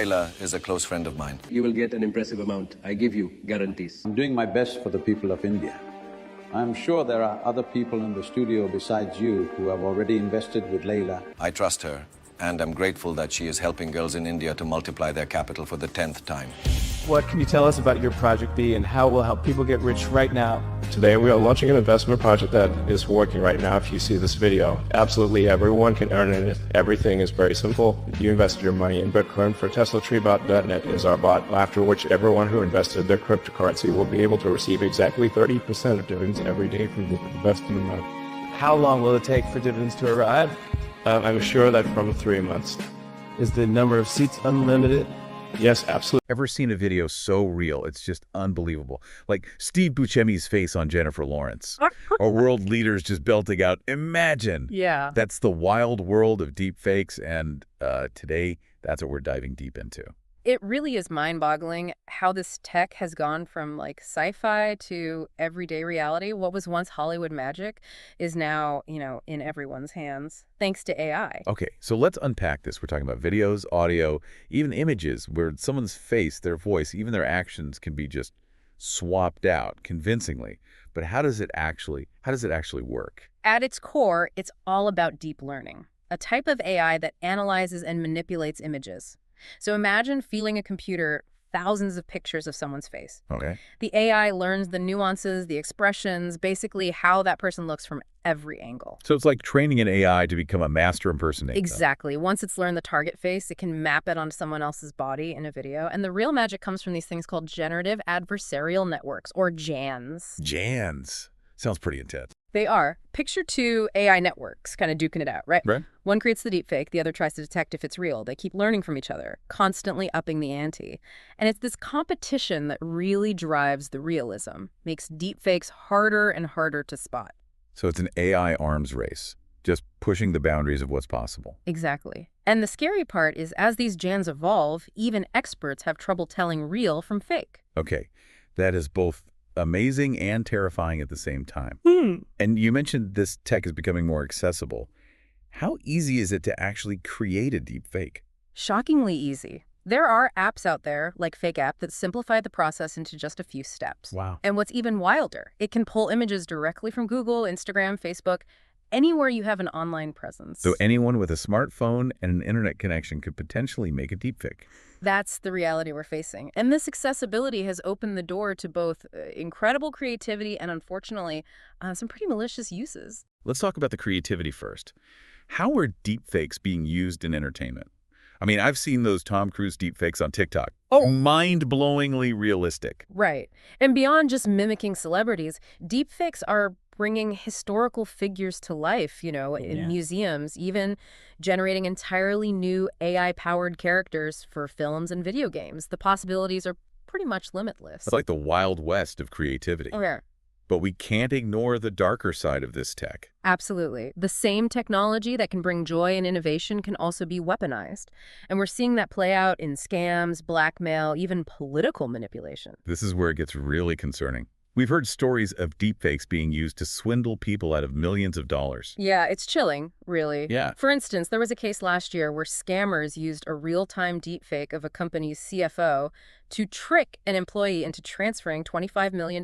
Layla is a close friend of mine. You will get an impressive amount. I give you guarantees. I'm doing my best for the people of India. I'm sure there are other people in the studio besides you who have already invested with Layla. I trust her, and I'm grateful that she is helping girls in India to multiply their capital for the 10th time. What can you tell us about your project B and how it will help people get rich right now? Today we are launching an investment project that is working right now if you see this video. Absolutely everyone can earn in it. Everything is very simple. You invested your money in Bitcoin for TeslaTreeBot.net is our bot, after which everyone who invested their cryptocurrency will be able to receive exactly 30% of dividends every day from the invested amount. How long will it take for dividends to arrive? I'm sure that from 3 months. Is the number of seats unlimited? Yes, absolutely. Ever seen a video so real? It's just unbelievable. Like Steve Buscemi's face on Jennifer Lawrence. Or world leaders just belting out, imagine. Yeah. That's the wild world of deepfakes, and today, that's what we're diving deep into. It really is mind-boggling how this tech has gone from like sci-fi to everyday reality. What was once Hollywood magic is now, in everyone's hands, thanks to AI. Okay, so let's unpack this. We're talking about videos, audio, even images where someone's face, their voice, even their actions can be just swapped out convincingly. But how does it actually work? At its core, it's all about deep learning, a type of AI that analyzes and manipulates images. So imagine feeding a computer thousands of pictures of someone's face. Okay. The AI learns the nuances, the expressions, basically how that person looks from every angle. So it's like training an AI to become a master impersonator. Exactly. Once it's learned the target face, it can map it onto someone else's body in a video. And the real magic comes from these things called generative adversarial networks, or GANs. GANs. Sounds pretty intense. They are. Picture two AI networks kind of duking it out, right? Right. One creates the deepfake, the other tries to detect if it's real. They keep learning from each other, constantly upping the ante. And it's this competition that really drives the realism, makes deepfakes harder and harder to spot. So it's an AI arms race, just pushing the boundaries of what's possible. Exactly. And the scary part is as these GANs evolve, even experts have trouble telling real from fake. Okay, that is both amazing and terrifying at the same time. And you mentioned this tech is becoming more accessible. How easy is it to actually create a deep fake? Shockingly easy. There are apps out there, like Fake App, that simplify the process into just a few steps. Wow. And what's even wilder, it can pull images directly from Google, Instagram, Facebook, anywhere you have an online presence. So anyone with a smartphone and an internet connection could potentially make a deepfake. That's the reality we're facing. And this accessibility has opened the door to both incredible creativity and, unfortunately, some pretty malicious uses. Let's talk about the creativity first. How are deepfakes being used in entertainment? I mean, I've seen those Tom Cruise deepfakes on TikTok. Oh, mind-blowingly realistic. Right. And beyond just mimicking celebrities, deepfakes are bringing historical figures to life, in museums, even generating entirely new AI-powered characters for films and video games. The possibilities are pretty much limitless. It's like the Wild West of creativity. Yeah. But we can't ignore the darker side of this tech. Absolutely. The same technology that can bring joy and innovation can also be weaponized. And we're seeing that play out in scams, blackmail, even political manipulation. This is where it gets really concerning. We've heard stories of deepfakes being used to swindle people out of millions of dollars. Yeah, it's chilling, really. Yeah. For instance, there was a case last year where scammers used a real-time deepfake of a company's CFO to trick an employee into transferring $25 million.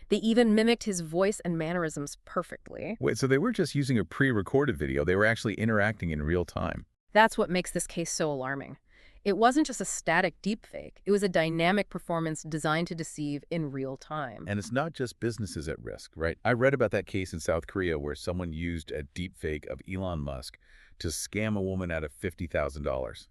They even mimicked his voice and mannerisms perfectly. Wait, so they were just using a pre-recorded video. They were actually interacting in real time. That's what makes this case so alarming. It wasn't just a static deepfake. It was a dynamic performance designed to deceive in real time. And it's not just businesses at risk, right? I read about that case in South Korea where someone used a deepfake of Elon Musk to scam a woman out of $50,000.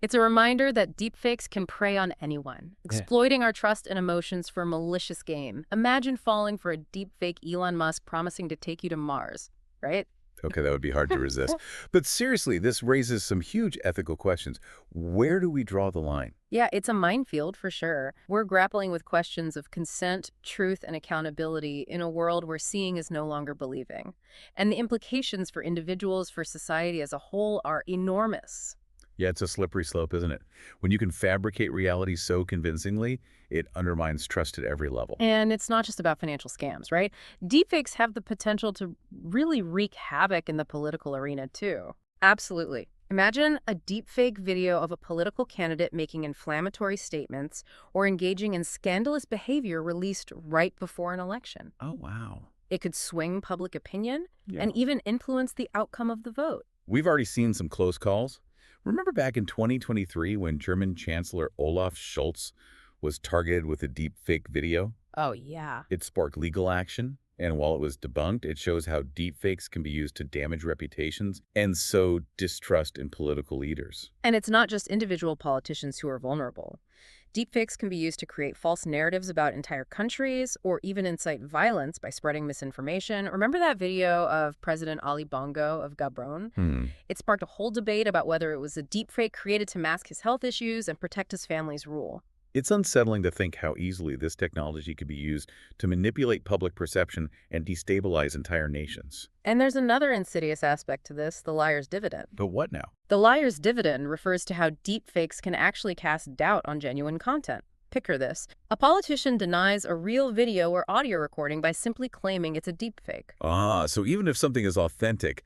It's a reminder that deepfakes can prey on anyone, exploiting our trust and emotions for a malicious gain. Imagine falling for a deepfake Elon Musk promising to take you to Mars, right? Okay, that would be hard to resist. But seriously, this raises some huge ethical questions. Where do we draw the line? Yeah, it's a minefield for sure. We're grappling with questions of consent, truth, and accountability in a world where seeing is no longer believing. And the implications for individuals, for society as a whole, are enormous. Yeah, it's a slippery slope, isn't it? When you can fabricate reality so convincingly, it undermines trust at every level. And it's not just about financial scams, right? Deepfakes have the potential to really wreak havoc in the political arena, too. Absolutely. Imagine a deepfake video of a political candidate making inflammatory statements or engaging in scandalous behavior released right before an election. Oh, wow. It could swing public opinion Yeah. and even influence the outcome of the vote. We've already seen some close calls. Remember back in 2023 when German Chancellor Olaf Scholz was targeted with a deepfake video? Oh, yeah. It sparked legal action, and while it was debunked, it shows how deepfakes can be used to damage reputations and sow distrust in political leaders. And it's not just individual politicians who are vulnerable. Deepfakes can be used to create false narratives about entire countries or even incite violence by spreading misinformation. Remember that video of President Ali Bongo of Gabon? It sparked a whole debate about whether it was a deepfake created to mask his health issues and protect his family's rule. It's unsettling to think how easily this technology could be used to manipulate public perception and destabilize entire nations. And there's another insidious aspect to this, the liar's dividend. But what now? The liar's dividend refers to how deepfakes can actually cast doubt on genuine content. Picture this. A politician denies a real video or audio recording by simply claiming it's a deepfake. So even if something is authentic,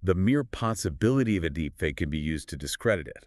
the mere possibility of a deepfake can be used to discredit it.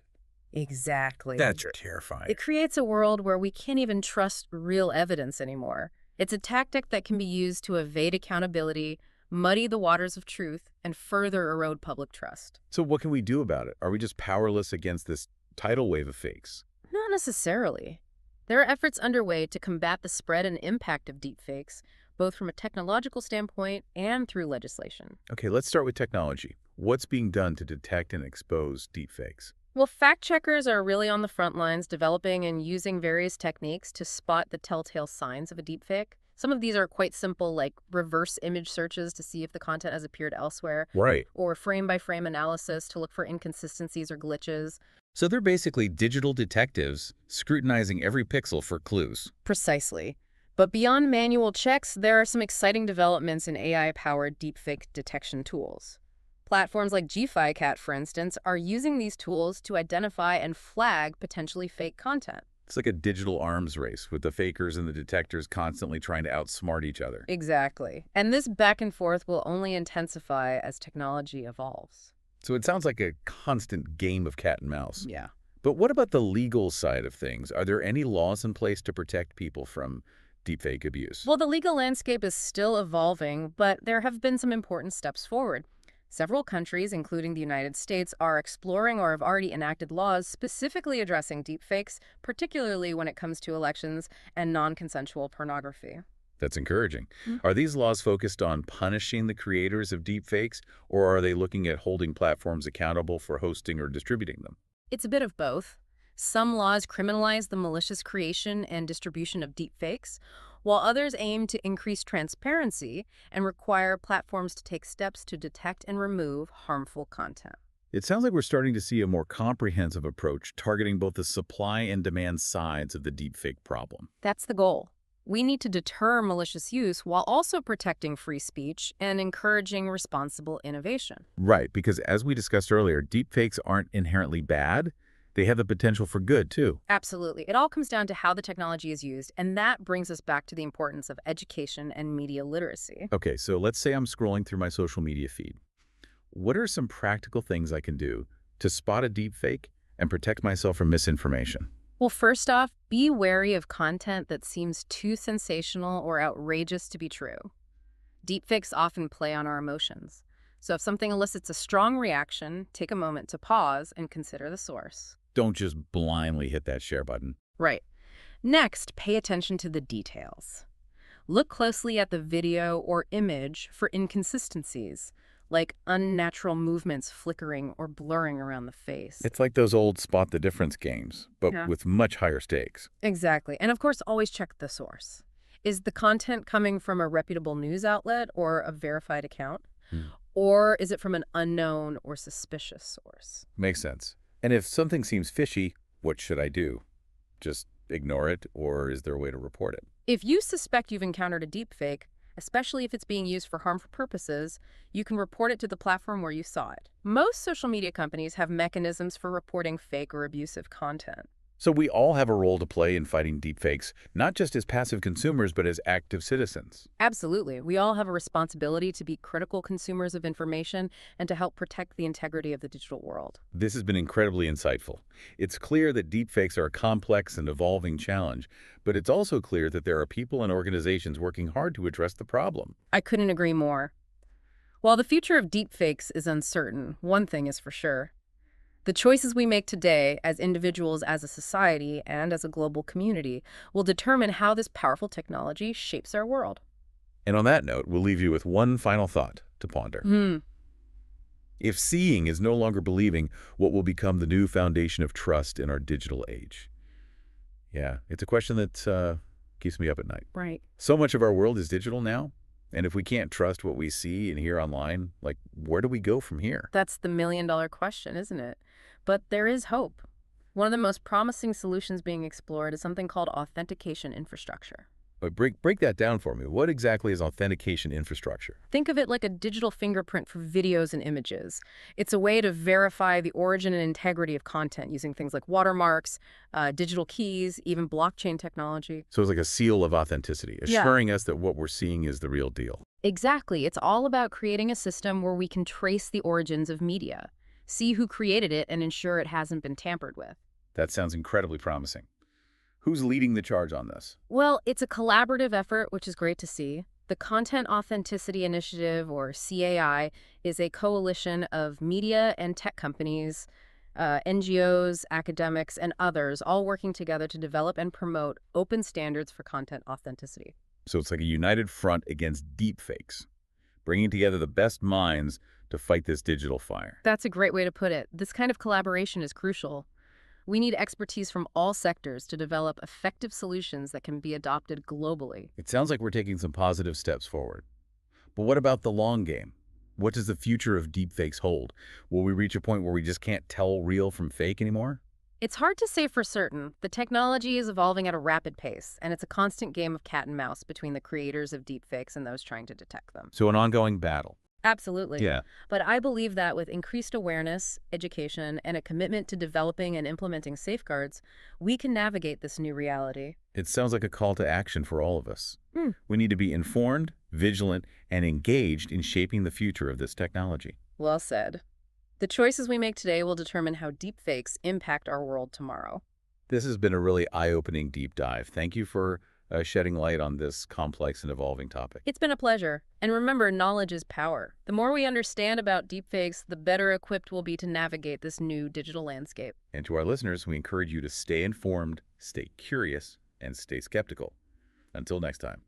Exactly. That's terrifying. It creates a world where we can't even trust real evidence anymore. It's a tactic that can be used to evade accountability, muddy the waters of truth, and further erode public trust. So what can we do about it? Are we just powerless against this tidal wave of fakes? Not necessarily. There are efforts underway to combat the spread and impact of deepfakes, both from a technological standpoint and through legislation. Okay, let's start with technology. What's being done to detect and expose deepfakes? Well, fact-checkers are really on the front lines developing and using various techniques to spot the telltale signs of a deepfake. Some of these are quite simple, like reverse image searches to see if the content has appeared elsewhere, Right. or frame-by-frame analysis to look for inconsistencies or glitches. So they're basically digital detectives scrutinizing every pixel for clues. Precisely. But beyond manual checks, there are some exciting developments in AI-powered deepfake detection tools. Platforms like Deepfake, for instance, are using these tools to identify and flag potentially fake content. It's like a digital arms race with the fakers and the detectors constantly trying to outsmart each other. Exactly. And this back and forth will only intensify as technology evolves. So it sounds like a constant game of cat and mouse. Yeah. But what about the legal side of things? Are there any laws in place to protect people from deepfake abuse? Well, the legal landscape is still evolving, but there have been some important steps forward. Several countries, including the United States, are exploring or have already enacted laws specifically addressing deepfakes, particularly when it comes to elections and non-consensual pornography. That's encouraging. Are these laws focused on punishing the creators of deepfakes, or are they looking at holding platforms accountable for hosting or distributing them? It's a bit of both. Some laws criminalize the malicious creation and distribution of deepfakes, while others aim to increase transparency and require platforms to take steps to detect and remove harmful content. It sounds like we're starting to see a more comprehensive approach targeting both the supply and demand sides of the deepfake problem. That's the goal. We need to deter malicious use while also protecting free speech and encouraging responsible innovation. Right, because as we discussed earlier, deepfakes aren't inherently bad. They have the potential for good, too. Absolutely. It all comes down to how the technology is used, and that brings us back to the importance of education and media literacy. Okay, so let's say I'm scrolling through my social media feed. What are some practical things I can do to spot a deepfake and protect myself from misinformation? Well, first off, be wary of content that seems too sensational or outrageous to be true. Deepfakes often play on our emotions. So if something elicits a strong reaction, take a moment to pause and consider the source. Don't just blindly hit that share button. Right. Next, pay attention to the details. Look closely at the video or image for inconsistencies, like unnatural movements flickering or blurring around the face. It's like those old spot the difference games, but Yeah. with much higher stakes. Exactly. And of course, always check the source. Is the content coming from a reputable news outlet or a verified account? Or is it from an unknown or suspicious source? Makes sense. And if something seems fishy, what should I do? Just ignore it, or is there a way to report it? If you suspect you've encountered a deepfake, especially if it's being used for harmful purposes, you can report it to the platform where you saw it. Most social media companies have mechanisms for reporting fake or abusive content. So we all have a role to play in fighting deepfakes, not just as passive consumers, but as active citizens. Absolutely. We all have a responsibility to be critical consumers of information and to help protect the integrity of the digital world. This has been incredibly insightful. It's clear that deepfakes are a complex and evolving challenge, but it's also clear that there are people and organizations working hard to address the problem. I couldn't agree more. While the future of deepfakes is uncertain, one thing is for sure. The choices we make today as individuals, as a society, and as a global community will determine how this powerful technology shapes our world. And on that note, we'll leave you with one final thought to ponder. If seeing is no longer believing, what will become the new foundation of trust in our digital age? Yeah, it's a question that keeps me up at night. Right. So much of our world is digital now, and if we can't trust what we see and hear online, like, where do we go from here? That's the million-dollar question, isn't it? But there is hope. One of the most promising solutions being explored is something called authentication infrastructure. But break that down for me. What exactly is authentication infrastructure? Think of it like a digital fingerprint for videos and images. It's a way to verify the origin and integrity of content using things like watermarks, digital keys, even blockchain technology. So it's like a seal of authenticity, assuring us that what we're seeing is the real deal. Exactly. It's all about creating a system where we can trace the origins of media, see who created it, and ensure it hasn't been tampered with. That sounds incredibly promising. Who's leading the charge on this? Well, it's a collaborative effort, which is great to see. The Content Authenticity Initiative, or CAI, is a coalition of media and tech companies, NGOs, academics, and others, all working together to develop and promote open standards for content authenticity. So it's like a united front against deepfakes, bringing together the best minds to fight this digital fire. That's a great way to put it. This kind of collaboration is crucial. We need expertise from all sectors to develop effective solutions that can be adopted globally. It sounds like we're taking some positive steps forward. But what about the long game? What does the future of deepfakes hold? Will we reach a point where we just can't tell real from fake anymore? It's hard to say for certain. The technology is evolving at a rapid pace, and it's a constant game of cat and mouse between the creators of deepfakes and those trying to detect them. So an ongoing battle. Absolutely. Yeah. But I believe that with increased awareness, education, and a commitment to developing and implementing safeguards, we can navigate this new reality. It sounds like a call to action for all of us. We need to be informed, vigilant, and engaged in shaping the future of this technology. Well said. The choices we make today will determine how deepfakes impact our world tomorrow. This has been a really eye-opening deep dive. Thank you for shedding light on this complex and evolving topic. It's been a pleasure. And remember, knowledge is power. The more we understand about deepfakes, the better equipped we'll be to navigate this new digital landscape. And to our listeners, we encourage you to stay informed, stay curious, and stay skeptical. Until next time.